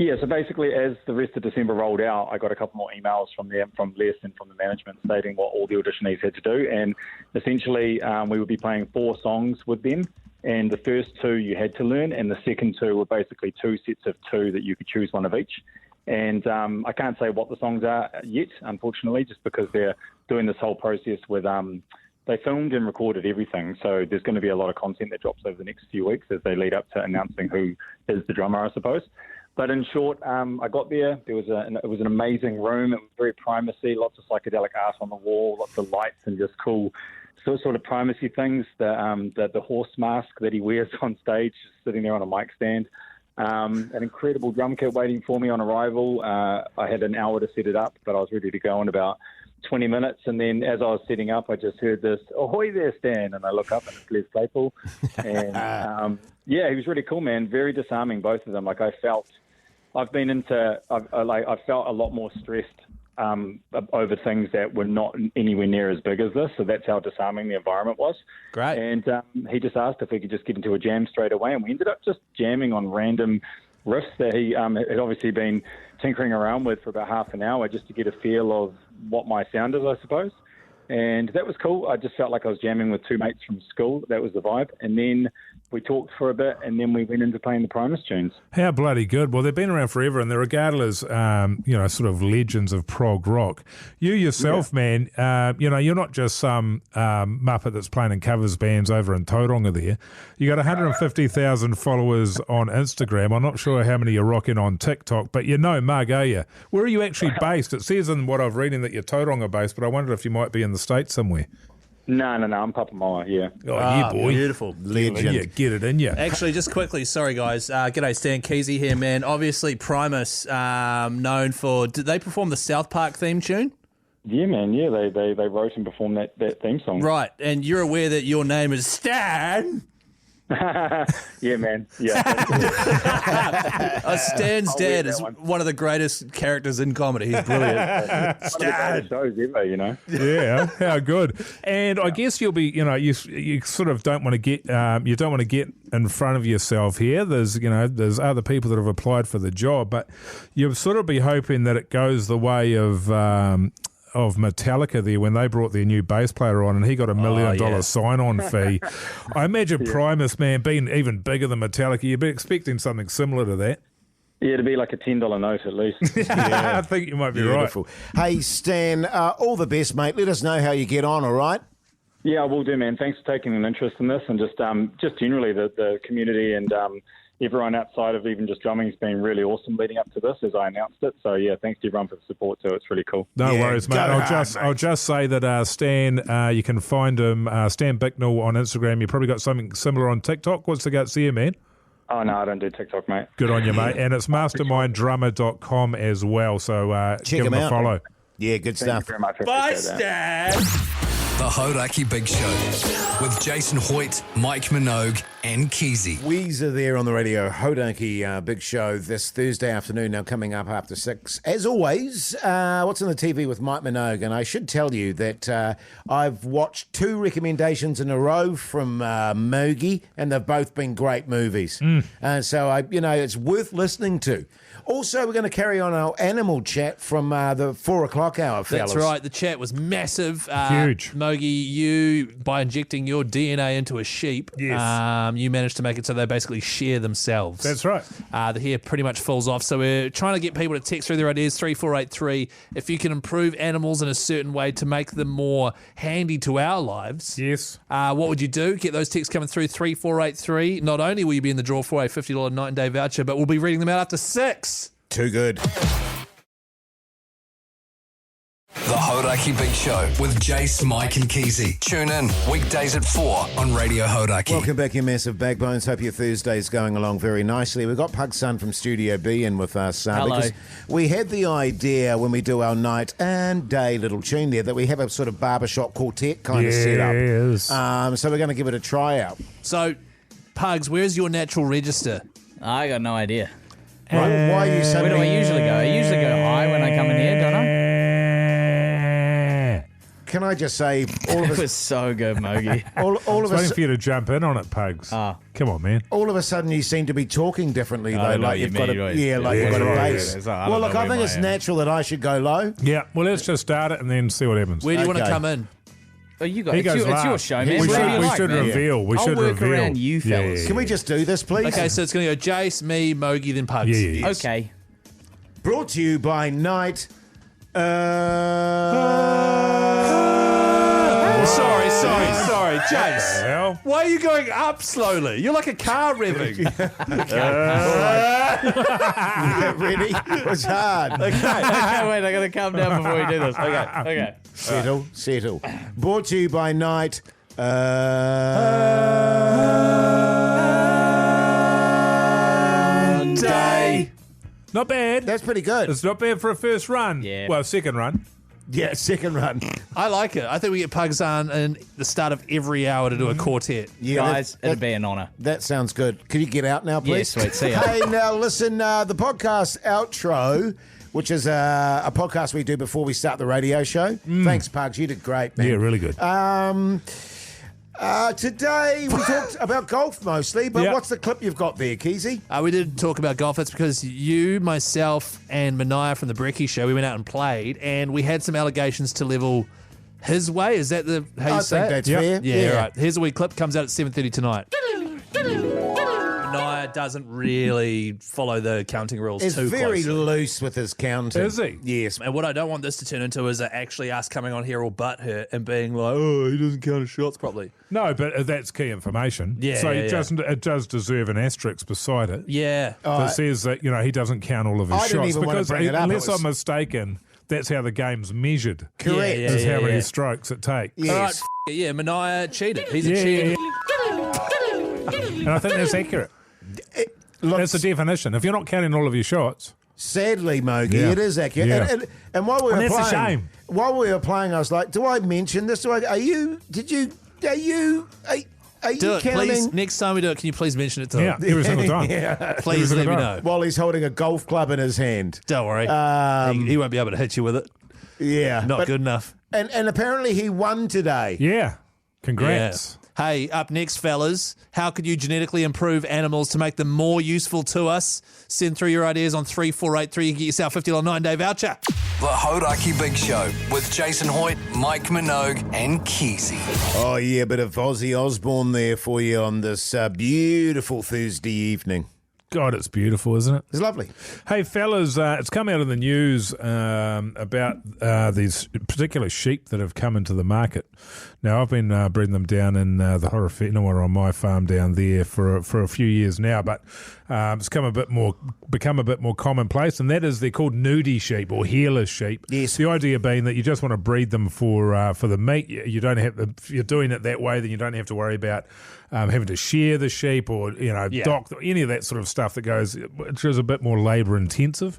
Yeah, so basically as the rest of December rolled out, I got a couple more emails from Les and from the management stating what all the auditionees had to do. And essentially we would be playing 4 songs with them. And the first 2 you had to learn, and the second 2 were basically 2 sets of 2 that you could choose one of each. And I can't say what the songs are yet, unfortunately, just because they're doing this whole process with they filmed and recorded everything. So there's going to be a lot of content that drops over the next few weeks as they lead up to announcing who is the drummer, I suppose. But in short, I got there. It was an amazing room. It was very Primus-y, lots of psychedelic art on the wall, lots of lights and just cool sort of Primus-y things. The horse mask that he wears on stage, just sitting there on a mic stand. An incredible drum kit waiting for me on arrival. I had an hour to set it up, but I was ready to go in about 20 minutes. And then as I was setting up, I just heard this, "Ahoy there, Stan." And I look up and it's Les Claypool. And yeah, he was really cool, man. Very disarming, both of them. Like I felt a lot more stressed over things that were not anywhere near as big as this. So that's how disarming the environment was. Great. And he just asked if we could just get into a jam straight away. And we ended up just jamming on random riffs that he had obviously been tinkering around with for about half an hour just to get a feel of what my sound is, I suppose. And that was cool. I just felt like I was jamming with 2 mates from school. That was the vibe. And then we talked for a bit, and then we went into playing the Primus tunes. How bloody good. Well, they've been around forever, and they're regarded as, sort of legends of prog rock. You yourself, man, you're not just some muppet that's playing in covers bands over in Tauranga there. You got 150,000 followers on Instagram. I'm not sure how many you're rocking on TikTok, but you're no mug, are you? Where are you actually based? It says in what I've reading that you're Tauranga based, but I wondered if you might be in the States somewhere. No, I'm Papamoa, yeah. Oh, yeah, boy. Beautiful. Legend. Get it in you. Actually, just quickly, sorry, guys. G'day, Stan Keyzie here, man. Obviously, Primus, known for... Did they perform the South Park theme tune? Yeah, man, yeah. They wrote and performed that theme song. Right, and you're aware that your name is Stan... Yeah, man. Yeah. Stan's dad is one of the greatest characters in comedy. He's brilliant. Stan. Shows ever, you know. Yeah, how good. And I guess you'll be, you sort of don't want to get, in front of yourself here. There's other people that have applied for the job, but you'll sort of be hoping that it goes the way of Metallica there when they brought their new bass player on and he got $1 million sign-on fee. I imagine Primus, man, being even bigger than Metallica, you'd be expecting something similar to that. Yeah, it'd be like a $10 note at least. Yeah, I think you might be Beautiful. right. Hey, Stan, all the best, mate. Let us know how you get on, all right? Yeah, I will do, man. Thanks for taking an interest in this and just generally the community and everyone outside of even just drumming has been really awesome leading up to this as I announced it. So, yeah, thanks to everyone for the support too. It's really cool. No worries, mate. I'll just say that Stan, you can find him, Stan Bicknell on Instagram. You've probably got something similar on TikTok. What's the guts there, man? Oh, no, I don't do TikTok, mate. Good on you, mate. And it's masterminddrummer.com as well. So check give him a follow. Yeah, good stuff. Thank you very much. Bye, Stan. The Hauraki Big Show with Jason Hoyte, Mike Minogue and Keyzie. Weezer there on the Radio Hauraki Big Show this Thursday afternoon, now coming up after 6. As always, what's on the TV with Mike Minogue? And I should tell you that I've watched 2 recommendations in a row from Mogey, and they've both been great movies. So, it's worth listening to. Also, we're going to carry on our animal chat from the 4 o'clock hour, fellas. That's right. The chat was massive. Huge. Mogey, you, by injecting your DNA into a sheep, yes. You managed to make it so they basically share themselves. That's right. The hair pretty much falls off. So we're trying to get people to text through their ideas, 3483. If you can improve animals in a certain way to make them more handy to our lives, yes. What would you do? Get those texts coming through, 3483. Not only will you be in the draw for a $50 night and day voucher, but we'll be reading them out after 6. Too good. The Hauraki Big Show with Jase, Mike and Keyzie. Tune in weekdays at 4 on Radio Hauraki. Welcome back, you massive backbones. Hope your Thursday's going along very nicely. We've got Pug-San from Studio B in with us. Hello. Because we had the idea when we do our night and day little tune there that we have a sort of barbershop quartet kind of set up. Yes. So we're going to give it a try out. So, Pugs, where's your natural register? I got no idea. Right, why are you Where do suddenly... I usually go? I usually go high when I come in here, don't I? Can I just say, all of It us... was so good, Mogey. all I of was us... waiting for you to jump in on it, Pugs. Ah. Come on, man. All of a sudden, you seem to be talking differently, though. I know Like what you you've got a, mean, right. yeah, like Yeah, you've got a yeah, bass. yeah. It's like, I Well, don't look, know I think where it's I am. natural that I should go low. Yeah, well, let's just start it and then see what happens. Where do you want to Okay. come in? Oh, you got He it's goes your last. show, man. We Whatever should- you we like, should man. reveal. We I'll should work reveal. around you Yeah, fellas. yeah, Can we just do this, please? Okay, so it's going to go Jase, me, Mogey, then Pugs. Yeah. Okay. Brought to you by Night. Sorry, Jase. Hell. Why are you going up slowly? You're like a car revving. Ready? It's hard. Wait, I got to calm down before we do this. Okay. Settle. Brought to you by Night. Day. Not bad. That's pretty good. It's not bad for a first run. Yeah. Well, second run. Yeah, second run. I like it. I think we get Pug-San in the start of every hour to do a quartet. Yeah, Guys, it'd be an honour. that sounds good. Can you get out now, please? Yeah, sweet. See ya. Hey, now listen, the podcast outro, which is a podcast we do before we start the radio show. Thanks, Pugs. You did great, man. Yeah, really good. Today we talked about golf mostly, but Yeah. what's the clip you've got there, Keyzie? We didn't talk about golf. That's because you, myself, and Minogue from the Brekkie Show, we went out and played, and we had some allegations to level his way. Is that how you I say think it? that's Yep. fair. Yeah, right. Here's a wee clip. Comes out at 7:30 tonight. Minogue doesn't really follow the counting rules It's too very closely. loose with his counting. Is he? Yes. And what I don't want this to turn into is actually us coming on here all butthurt and being like, oh, he doesn't count his shots properly. No, but that's key information. Yeah, So yeah, it does deserve an asterisk beside it. Yeah. That says that, he doesn't count all of his I didn't shots. even want to Because bring it up. unless It was- I'm mistaken, that's how the game's measured. Correct. Yeah, Is how many yeah. strokes it takes. Yes. All right, yeah, Minogue cheated. He's a Yeah, cheater. And I think that's accurate. Look, That's the definition. If you're not counting all of your shots, sadly, Mogey, Yeah. it is accurate. Yeah. And while we were And that's a playing, shame. while we were playing, I was like, "Do I mention this? Are you Do it, counting?" please. Next time we do it, can you please mention it to yeah, him? every single time. Please let me time. know. While he's holding a golf club in his hand. Don't worry. He won't be able to hit you with it. Yeah, Not but- good enough. And apparently he won today. Yeah. Congrats. Yeah. Hey, up next, fellas, how could you genetically improve animals to make them more useful to us? Send through your ideas on 3483. You can get yourself a $50 9-day voucher. The Hauraki Big Show with Jason Hoyte, Mike Minogue and Keyzie. Oh yeah, a bit of Ozzy Osbourne there for you on this beautiful Thursday evening. God, it's beautiful, isn't it? It's lovely. Hey, fellas, it's come out in the news about these particular sheep that have come into the market. Now, I've been breeding them down in the Horowhenua on my farm down there for a few years now, but it's become a bit more commonplace, and that is they're called nudie sheep or hairless sheep. Yes. The idea being that you just want to breed them for the meat. You don't have to, if you're doing it that way, then you don't have to worry about having to shear the sheep or dock any of that sort of stuff that goes, which is a bit more labour intensive.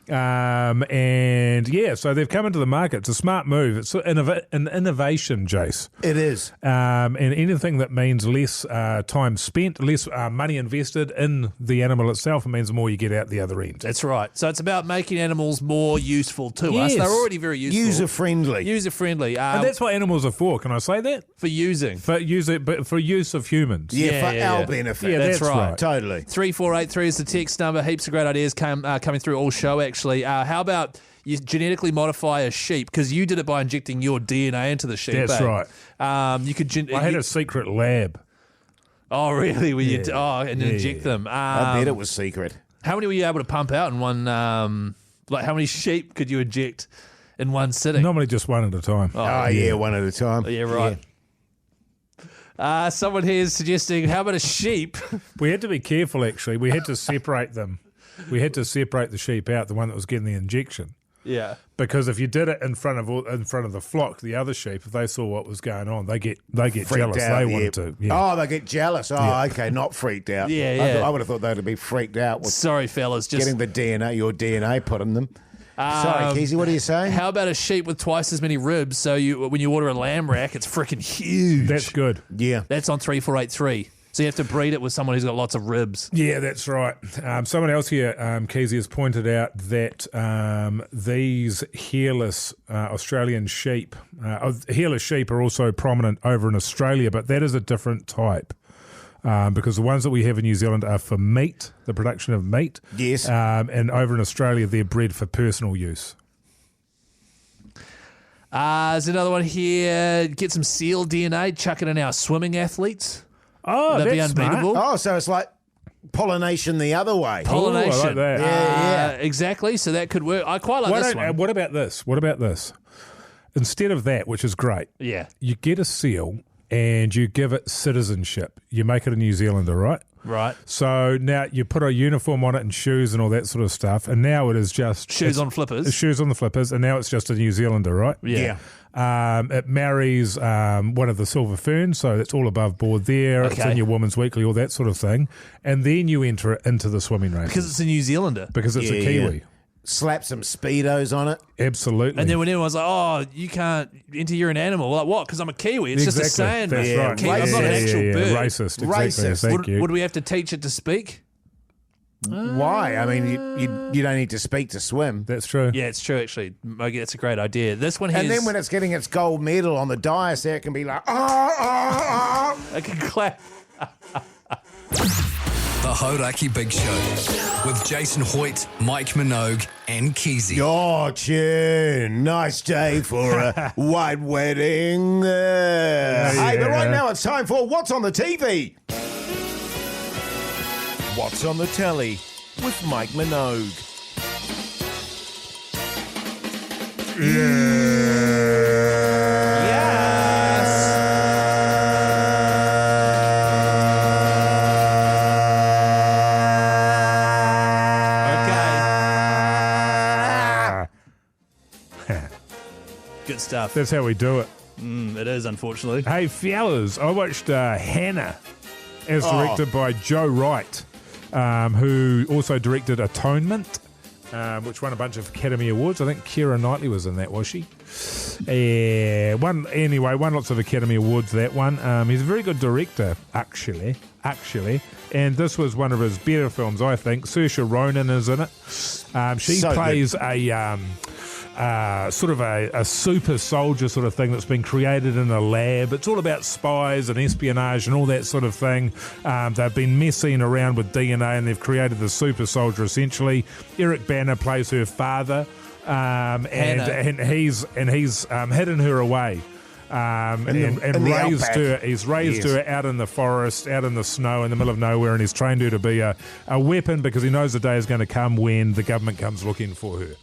And yeah, so they've come into the market. It's a smart move. It's an innovation, Jase. It is. And anything that means less time spent, less money invested in the animal itself, it means the more you get out the other end. That's right. So it's about making animals more useful to us. Yes. They're already very useful. User-friendly. User-friendly. And that's what animals are for. Can I say that? for using. For use of humans. Yeah, Yeah, for yeah, our yeah. benefit. Yeah, That's right. Totally. 3483 is the text number. Heaps of great ideas coming through all show, actually. How about you genetically modify a sheep? Because you did it by injecting your DNA into the sheep. That's right. You could. I had a secret lab. Oh, really? Where you Yeah. inject them? I bet it was secret. How many were you able to pump out in one? Like, how many sheep could you inject in one sitting? Normally just one at a time. Oh, yeah, one at a time. Yeah, right. Someone here is suggesting, how about a sheep? We had to be careful, actually. We had to separate them. We had to separate the sheep out, the one that was getting the injection. Yeah. Because if you did it in front of the flock, the other sheep, if they saw what was going on, they get Freaked jealous. out, They wanted to. Yeah. Oh, they get jealous. Oh, okay, not freaked out. Yeah. I would have thought they'd be freaked out with Sorry, fellas. Just getting your DNA put in them. Sorry, Keyzie, what are you saying? How about a sheep with twice as many ribs? So when you order a lamb rack, it's freaking huge. That's good. Yeah. That's on 3483. So you have to breed it with someone who's got lots of ribs. Yeah, that's right. Someone else here, Keyzie, has pointed out that these hairless Australian sheep, hairless sheep are also prominent over in Australia, but that is a different type. Because the ones that we have in New Zealand are for meat, the production of meat. Yes. And over in Australia, they're bred for personal use. There's another one here. Get some seal DNA, chuck it in our swimming athletes. Oh, That'd be that's unbeatable. smart. Oh, so it's like pollination the other way. Pollination. Ooh, I like that. Yeah. Exactly. So that could work. I quite like this one. What about this? Instead of that, which is great, Yeah. you get a seal and you give it citizenship. You make it a New Zealander, right? Right. So now you put a uniform on it and shoes and all that sort of stuff, and now it is just Shoes on flippers. Shoes on the flippers, and now it's just a New Zealander, right? Yeah. It marries one of the silver ferns, so it's all above board there. It's Okay. in your Woman's Weekly, all that sort of thing, and then you enter it into the swimming race Because it's a New Zealander. because it's a Kiwi. Slap some Speedos on it. Absolutely. And then when everyone's like, oh, you can't enter, you're an animal. Well, like, what? Because I'm a Kiwi. It's just a saying. That's man. right. I'm not an actual bird. Racist. Exactly. Racist. Thank you. Would we have to teach it to speak? Why? I mean, you don't need to speak to swim. That's true. Yeah, it's true, actually. Mogey, that's a great idea. This one here And then when it's getting its gold medal on the dais there, it can be like, ah. I can clap. The Hauraki Big Show with Jason Hoyte, Mike Minogue, and Keyzie. Your tune. Nice day for a white wedding. Hey, but right now it's time for What's on the TV? What's on the Telly with Mike Minogue. Good stuff. That's how we do it. It is, unfortunately. Hey, fellas, I watched Hannah, as directed by Joe Wright, who also directed Atonement, which won a bunch of Academy Awards. I think Keira Knightley was in that, was she? Won lots of Academy Awards, that one. He's a very good director, actually. And this was one of his better films, I think. Saoirse Ronan is in it. She So plays a sort of a super soldier sort of thing that's been created in a lab. It's all about spies and espionage and all that sort of thing. They've been messing around with DNA and they've created the super soldier essentially. Eric Bana plays her father, and he's hidden her away. And raised her. He's raised her out in the forest, out in the snow, in the middle of nowhere, and he's trained her to be a weapon because he knows the day is going to come when the government comes looking for her.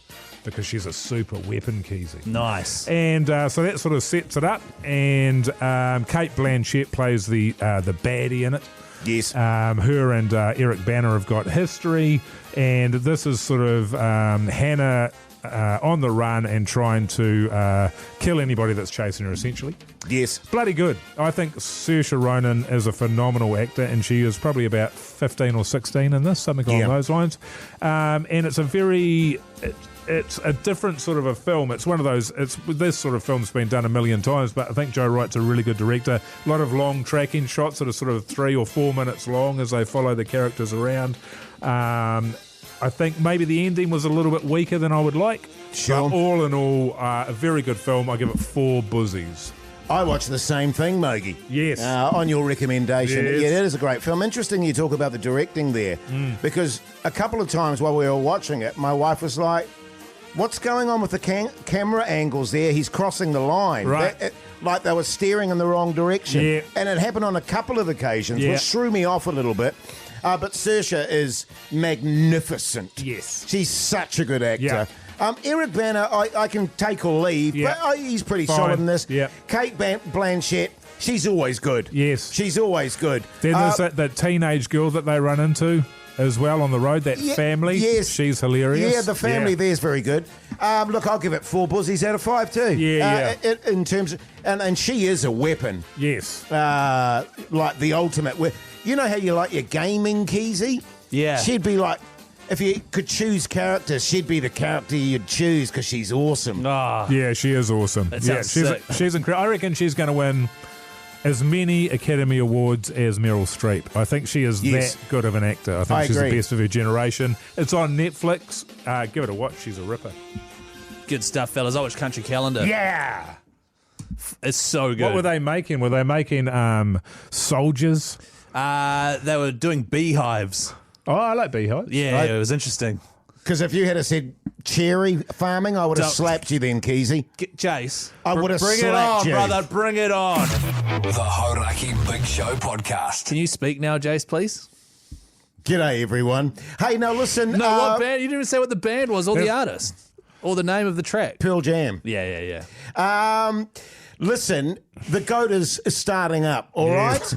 Because she's a super weapon, Keyzie. Nice. And so that sort of sets it up. And Kate Blanchett plays the baddie in it. Yes. Her and Eric Bana have got history. And this is sort of Hannah on the run and trying to kill anybody that's chasing her, essentially. Yes. Bloody good. I think Saoirse Ronan is a phenomenal actor, and she is probably about 15 or 16 in this, something along those lines. And it's a very... It's a different sort of a film. It's one of those. This sort of film's been done a million times, but I think Joe Wright's a really good director. A lot of long tracking shots that are sort of 3 or 4 minutes long as they follow the characters around. I think maybe the ending was a little bit weaker than I would like. Sure. But all in all, a very good film. I give it 4 buzzies. I watched the same thing, Mogey. Yes. On your recommendation. Yes. Yeah, that is a great film. Interesting you talk about the directing there, because a couple of times while we were watching it, my wife was like, what's going on with the camera angles there? He's crossing the line. Right. Like they were steering in the wrong direction. Yeah. And it happened on a couple of occasions, which threw me off a little bit. But Saoirse is magnificent. Yes. She's such a good actor. Yeah. Eric Bana, I can take or leave, but he's pretty solid in this. Yeah. Kate Blanchett, she's always good. Yes. She's always good. Then there's that teenage girl that they run into. as well on the road. That family, yes. she's hilarious. Yeah, the family there's very good. Look, I'll give it 4 buzzys out of 5 too. In terms of, and she is a weapon. Yes. Like the ultimate. You know how you like your gaming, Keyzie? Yeah. She'd be like, if you could choose characters, she'd be the character you'd choose because she's awesome. Yeah, she is awesome. She's incredible. I reckon she's going to win as many Academy Awards as Meryl Streep. I think she is that good of an actor. I think she's the best of her generation. It's on Netflix. Give it a watch. She's a ripper. Good stuff, fellas. I watched Country Calendar. Yeah. It's so good. What were they making? Were they making soldiers? They were doing beehives. Oh, I like beehives. Yeah, it was interesting. Because if you had said cherry farming, I would have slapped you then, Keyzie. Jase. I would have slapped Bring it on, you. brother. Bring it on. The Hauraki Big Show podcast. Can you speak now, Jase, please? G'day, everyone. Hey, now listen. No, what band? You didn't even say what the band was or the artist or the name of the track. Pearl Jam. Yeah. Listen, the GOAT is starting up, all right?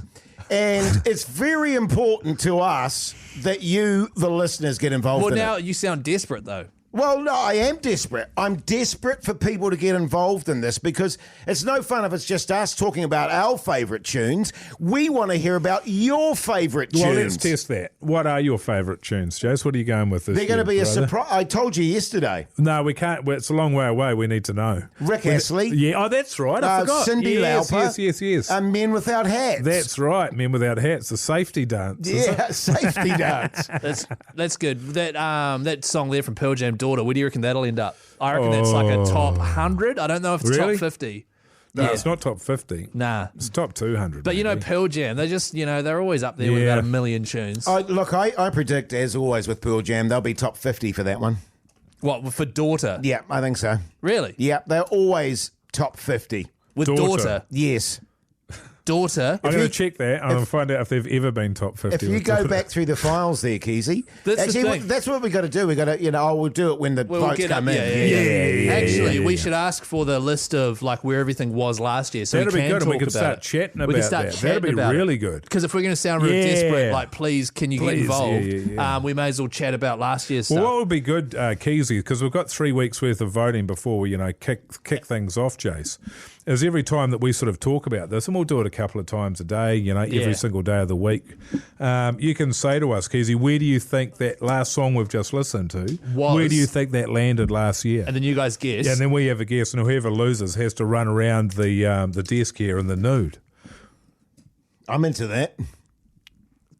And it's very important to us that you, the listeners, get involved in it. Well, now you sound desperate, though. Well, no, I am desperate. I'm desperate for people to get involved in this because it's no fun if it's just us talking about our favourite tunes. We want to hear about your favourite tunes. Well, let's test that. What are your favourite tunes, Jase? What are you going with this They're going to be year, a surprise. I told you yesterday. No, we can't. Well, it's a long way away. We need to know. Rick Astley. Yeah, oh, that's right. I forgot. Cindy Lauper. Yes. Men Without Hats. That's right. Men Without Hats. The safety dance. Yeah, safety dance. That's good. That song there from Pearl Jam, Daughter, where do you reckon that'll end up? I reckon that's like a top 100. I don't know if it's top 50. No, it's not top 50. Nah. It's top 200. But, maybe. Pearl Jam, they just, they're always up there with about 1 million tunes. I predict, as always with Pearl Jam, they'll be top 50 for that one. What, for Daughter? Yeah, I think so. Really? Yeah, they're always top 50. With Daughter? Yes. Daughter? I'm going to check that. I'm going to find out if they've ever been top 50. If you go back through the files there, Keyzie, that's what we got to do. We got to, we'll do it when the votes come in. Actually, we should ask for the list of where everything was last year, so that'd we be can good, and we talk could start chatting about that. That'd be really good. Because if we're going to sound real desperate, please, can you get involved? We may as well chat about last year's stuff. Well, what would be good, Keyzie, because we've got 3 weeks worth of voting before we, kick things off, Jase, is every time that we sort of talk about this, and we'll do it a couple of times a day, every single day of the week, you can say to us, Keyzie, where do you think that last song we've just listened to, where do you think that landed last year? And then you guys guess. Yeah, and then we have a guess, and whoever loses has to run around the desk here in the nude. I'm into that.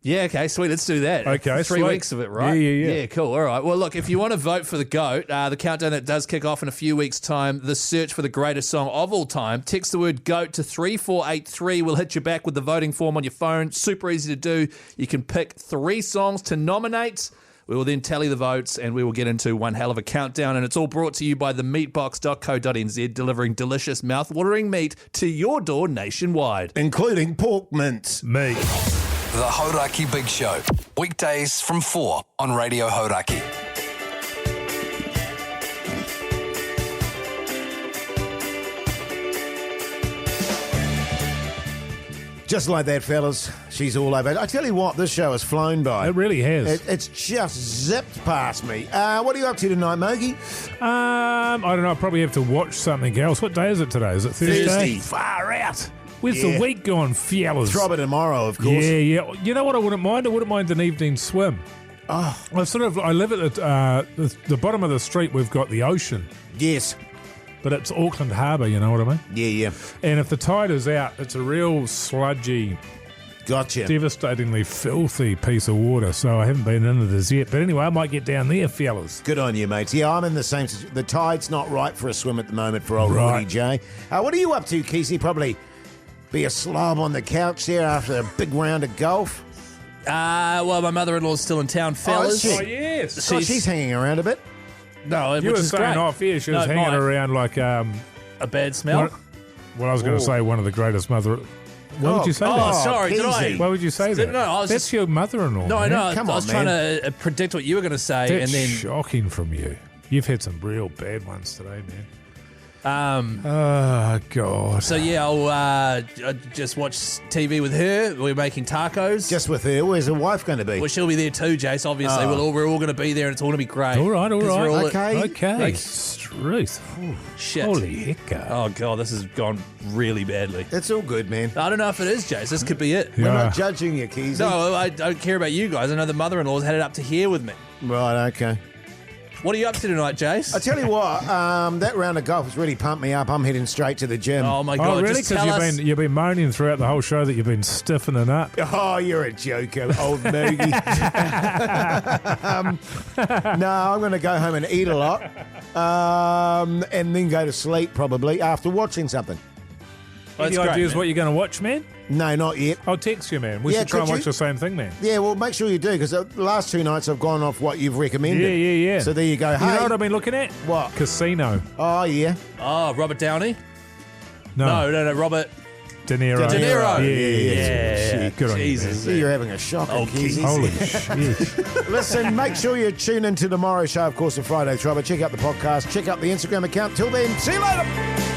Yeah, okay, sweet. Let's do that. Okay, 3 weeks of it, right? Yeah. Yeah, cool. All right. Well, look, if you want to vote for the GOAT, the countdown that does kick off in a few weeks' time, the search for the greatest song of all time, text the word GOAT to 3483. We'll hit you back with the voting form on your phone. Super easy to do. You can pick 3 songs to nominate. We will then tally the votes and we will get into one hell of a countdown. And it's all brought to you by themeatbox.co.nz, delivering delicious, mouth-watering meat to your door nationwide. Including pork mince. Meat. The Hauraki Big Show. Weekdays from 4 on Radio Hauraki. Just like that, fellas. She's all over. I tell you what, this show has flown by. It really has. It's just zipped past me. What are you up to tonight, Mogey? I don't know. I probably have to watch something else. What day is it today? Is it Thursday? Thursday. Far out. Where's the week gone, fellas? Throw it tomorrow, of course. Yeah. You know what I wouldn't mind? I wouldn't mind an evening swim. Oh. I live at the bottom of the street. We've got the ocean. Yes. But it's Auckland Harbour, you know what I mean? Yeah. And if the tide is out, it's a real sludgy, devastatingly filthy piece of water. So I haven't been into this yet. But anyway, I might get down there, fellas. Good on you, mates. Yeah, I'm in the same situation. The tide's not right for a swim at the moment for old Hoytey J. What are you up to, Keyzie? Probably be a slob on the couch there after a big round of golf. Well, my mother-in-law's still in town, fellas. Oh, yes. She's hanging around a bit. No, you which were is saying great. off here, she was hanging around like a bad smell. I was going to say one of the greatest mother. What would you say? Oh, sorry, did I? Why would you say that? No, that's your mother-in-law. No, I know. Come I was on, trying to predict what you were going to say, That's and then shocking from you. You've had some real bad ones today, man. Oh, God. So, yeah, I'll just watch TV with her. We're making tacos. Just with her. Where's her wife going to be? Well, she'll be there too, Jase, obviously. We're all going to be there, and it's all going to be great. All right. Okay. Truth. Shit. Holy heck. Oh, God, this has gone really badly. It's all good, man. I don't know if it is, Jase. This could be it. We're not judging you, Keyzie. No, I don't care about you guys. I know the mother-in-law's had it up to here with me. Right, okay. What are you up to tonight, Jase? I tell you what, that round of golf has really pumped me up. I'm heading straight to the gym. Oh, my God. Oh, really? Just tell us. Because you've been moaning throughout the whole show that you've been stiffening up. Oh, you're a joker, old Mogey. No, I'm going to go home and eat a lot, and then go to sleep probably after watching something. Any ideas what you're going to watch, man? No, not yet. I'll text you, man. We should try and watch the same thing, man. Yeah, well, make sure you do, because the last 2 nights I've gone off what you've recommended. Yeah. So there you go. You Hey, know what I've been looking at? What? Casino. Oh, yeah. Oh, Robert Downey? No. No, Robert De Niro. De Niro. Yeah. Good on you, Jesus. You're having a shock, Keyzie. Holy shit. Listen, make sure you tune into tomorrow's show, of course, the Friday Trouble. Check out the podcast, check out the Instagram account. Till then, see you later.